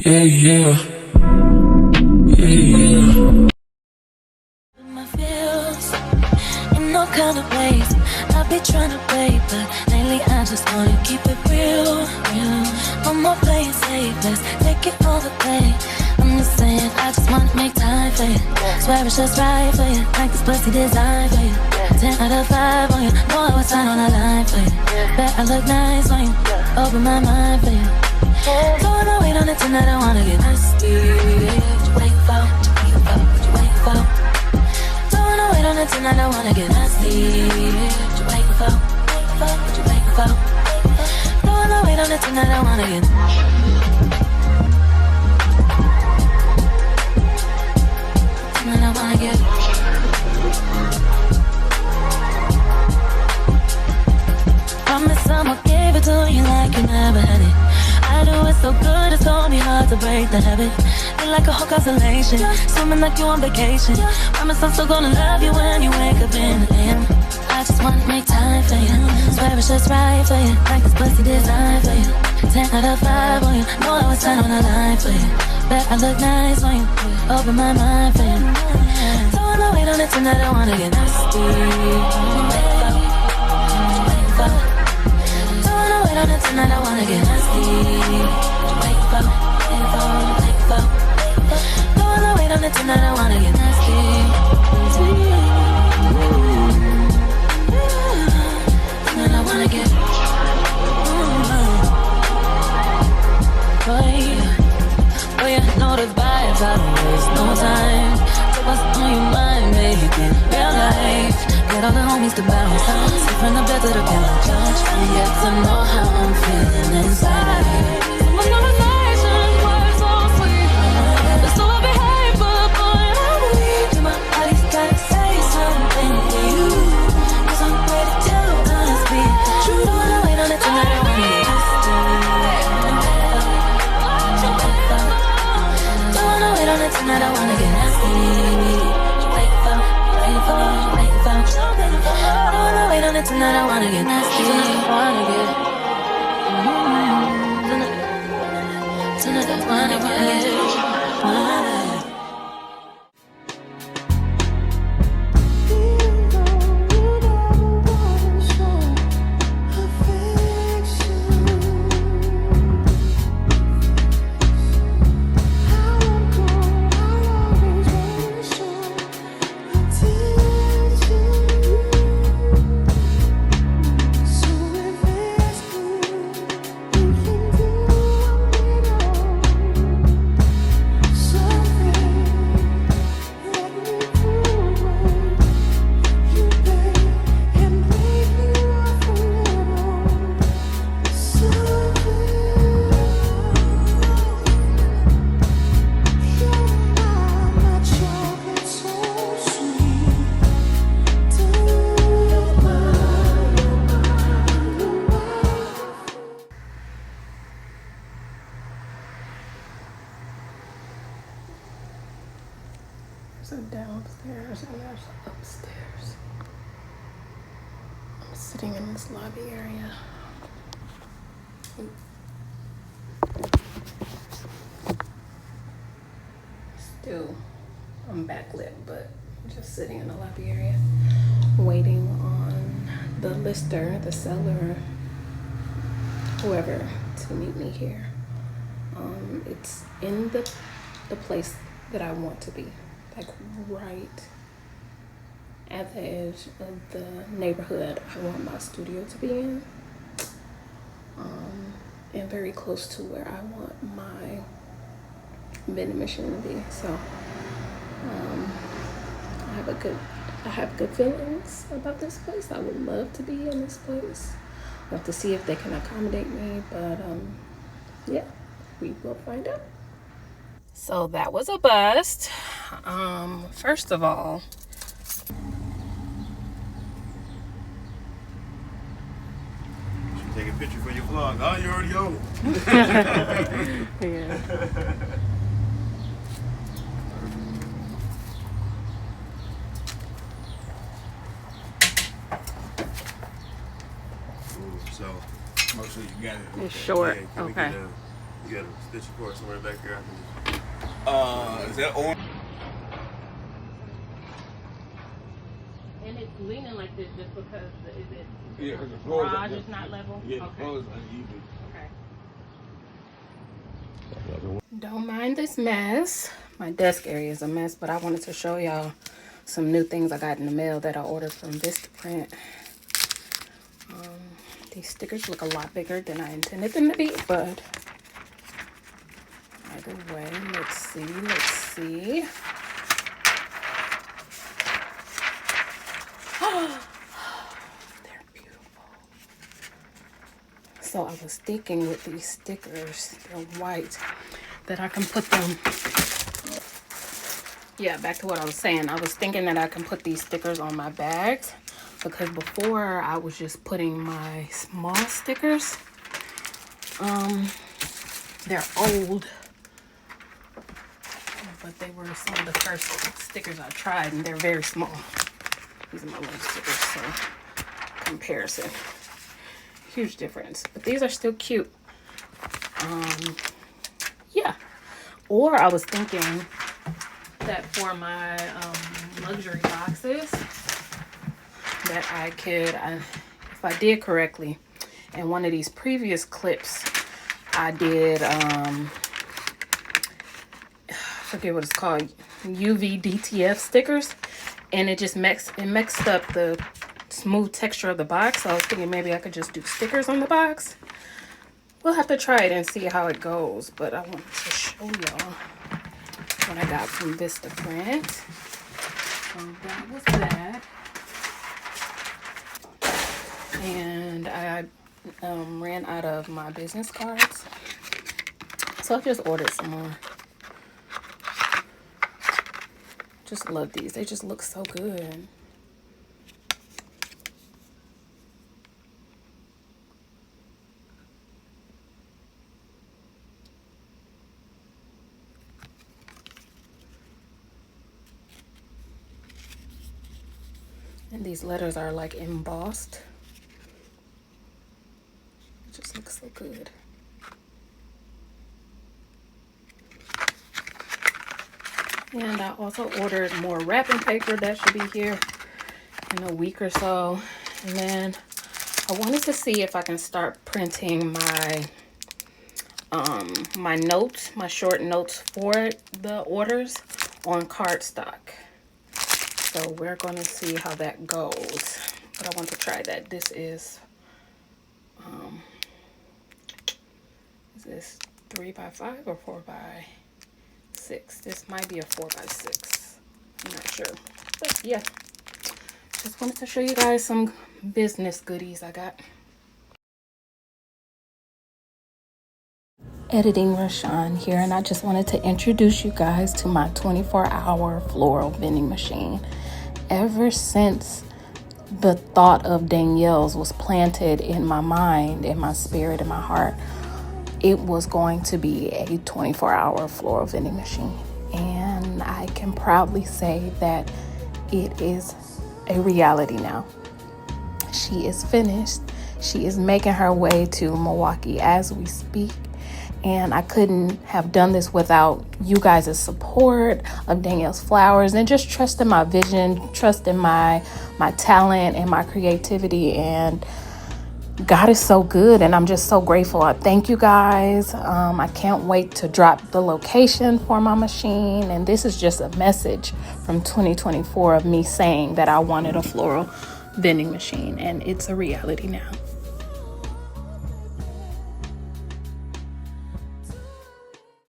Yeah, yeah. Yeah, yeah. My feels in all kind of ways. I be trying to play, but lately I just wanna keep it real, real. No more playing safe, let's take it all the way. I'm just saying, I just wanna make time for you. Swear it's just right for you, like this pussy designed for you. 10 out of 5 on you, know I was sign on the line for you. Bet I look nice when you open my mind for you. Don't wanna wait on it tonight, I wanna get nasty. What you wait for? What you wait for? What you wait for? Don't wanna wait on it tonight, I wanna get nasty. What you wait for? What you wait for? Don't wanna wait on it tonight, I wanna get. Tonight I wanna get. Promise I'ma give it to you like you never had it. I do it so good, it's gonna be hard to break the habit. You're like a whole constellation, swimming like you on vacation. Promise I'm still gonna love you when you wake up in the AM. I just wanna make time for you. Swear it's just right for you, like this pussy designed for you. 10 out of 5 on you, know I was sign on the line for you. Bet I look nice when you open my mind for you. Don't wanna wait on it tonight, I wanna get nasty. Don't wanna wait on it tonight, I wanna get nasty. Wait for, wait for, wait for. Don't wanna wait on it tonight, I wanna get nasty. Tonight I wanna get. Oh yeah, know the vibes, I don't waste no time. So what's on your mind, make it real life. Get all the homies to bounce out. Sit from the bed to the couch. Get to know how I'm feeling inside. Some of my reflections were so sweet. But so I behave, but boy, I'm weak. My body's gotta say something to you. 'Cause I'm ready to us be true. Don't wanna wait on it tonight, I wanna get nasty. Don't wanna wait on it tonight, I wanna get nasty. Wait for, wait for, wait for. Don't wanna wait on it tonight, I wanna get nasty. I wanna get. Tonight I wanna get. There's a downstairs and there's upstairs. I'm sitting in this lobby area. Still, I'm backlit, but I'm just sitting in the lobby area waiting on the lister, the seller, whoever, to meet me here. It's in the place that I want to be, like right at the edge of the neighborhood I want my studio to be in, and very close to where I want my vending machine to be. So I have good feelings about this place. I would love to be in this place. I have to see if they can accommodate me, but yeah, we will find out. So that was a bust. First of all, take a picture for your vlog. Oh, you already own. yeah. So, mostly you got it. It's short. Yeah, okay. get a stitching cord somewhere back here. I can Is that orange? And it's leaning like this just because the garage is not level? Yeah, the floor is uneven. Okay. Don't mind this mess. My desk area is a mess, but I wanted to show y'all some new things I got in the mail that I ordered from Vistaprint. These stickers look a lot bigger than I intended them to be, but either way, let's see. They're beautiful. So I was thinking with these stickers, they're white, that I can put them, yeah, back to what I was saying. I was thinking that I can put these stickers on my bags, because before I was just putting my small stickers. They're old, but they were some of the first stickers I tried, and they're very small. These are my little stickers, so comparison. Huge difference, but these are still cute. Yeah. Or I was thinking that for my luxury boxes, that I could, if I did correctly, in one of these previous clips, I did, I forget what it's called, UV DTF stickers, and it just mixed up the smooth texture of the box. So I was thinking maybe I could just do stickers on the box. We'll have to try it and see how it goes, but I wanted to show y'all what I got from Vistaprint. So that was that. And I ran out of my business cards, so I just ordered some more. Just love these. They just look so good. And these letters are like embossed. It just looks so good. And I also ordered more wrapping paper that should be here in a week or so. And then I wanted to see if I can start printing my my notes, my short notes for the orders on cardstock. So we're going to see how that goes. But I want to try that. This is this 3x5 or 4x6? This might be a 4x6. I'm not sure. But yeah, just wanted to show you guys some business goodies I got. Editing Richon here, and I just wanted to introduce you guys to my 24-hour floral vending machine. Ever since the thought of Danielle's was planted in my mind, in my spirit, in my heart, it was going to be a 24-hour floral vending machine. And I can proudly say that it is a reality now. She is finished. She is making her way to Milwaukee as we speak. And I couldn't have done this without you guys' support of Danielle's Flowers, and just trusting my vision, trusting my talent and my creativity. And God is so good, and I'm just so grateful. I thank you guys. I can't wait to drop the location for my machine. And this is just a message from 2024 of me saying that I wanted a floral vending machine, and it's a reality now.